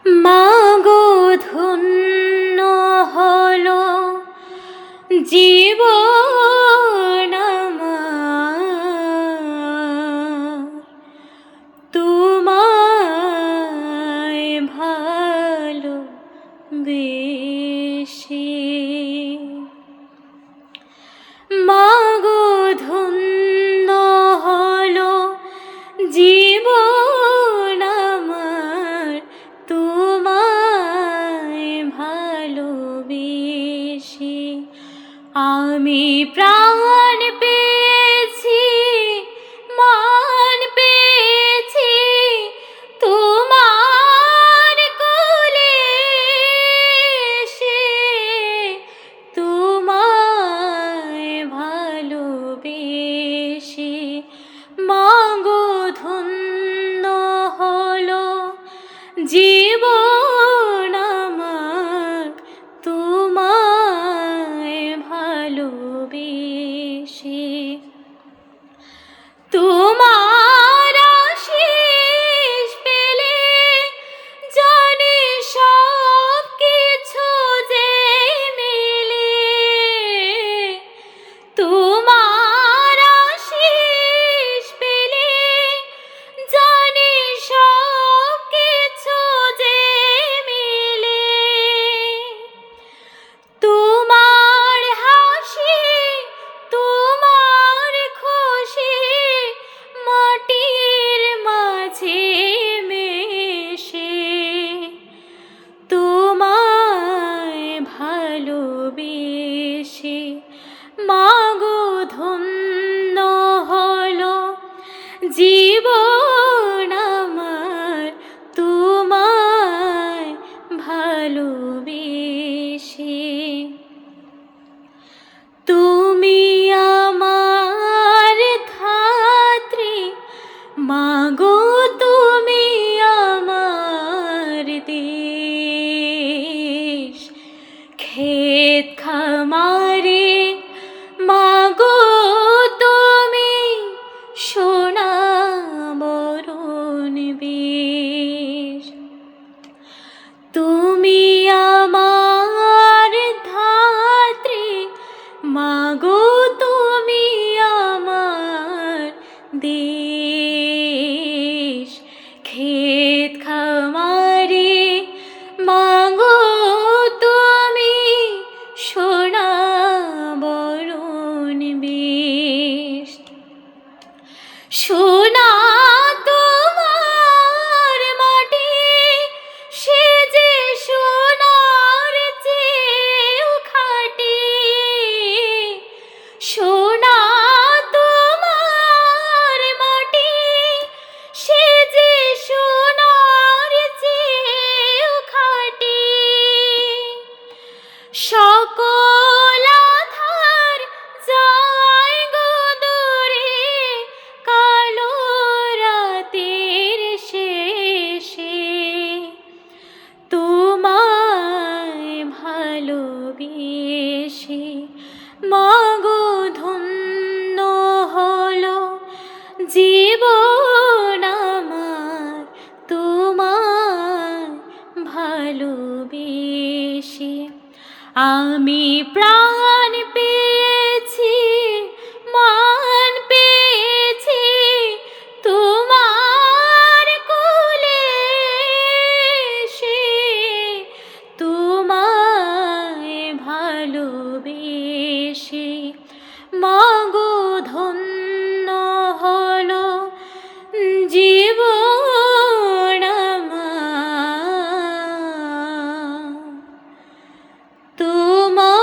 মাগো ধন্য হলো জীবন আমার, তোমায় ভালোবেসে। মাগো ধন্য হলো জীবন আমার, তোমায় ভালোবেসে। আমি প্রাণ পেয়েছি, মান পেয়েছি তোমার কোলে এসে, তোমায় ভালোবেসে। মাগো ধন্য হলো জীবন আমার, তোমায় ভালোবেসে। তোমার আশিস পেলে জানি সব কিছু যে মেলে। তোমার আশিস পেলে জানি সব কিছু যে মেলে। তোমার হাসি, তোমার খুশি মাটির মাঝে মেশে, তোমায় ভালোবেসে। মাগো ধন্য হলো জীবন আমার, তোমায় ভালোবেসে। তুমি আমার ধাত্রী, মাগো তুমি আমার দেশ। ক্ষেত খামারে মাগো তুমি সোনা বরণ বেশ। তুমি আমার ধাত্রী, মাগো তুমি আমার দেশ। ক্ষেত খামারে মাগো তুমি সোনা বরণ বেশ। সোনা তোমার মাটি, সে যে সোনার চেয়েও খাঁটি। সোনা তোমার মাটি, সে যে সোনার চেয়েও খাঁটি। সকল আধার যায় গো দূরে কালো রাতের শেষে, তোমায় ভালোবেসে। মাগো ধন্য হলো জীবন আমার, তোমায় ভালোবেসে। আমি প্রাণ পেয়েছি, মান পেয়েছি তোমার কোলে এসে, তোমায় ভালোবেসে। মাগো ধন্য হলো জীবন আমার, তোমায়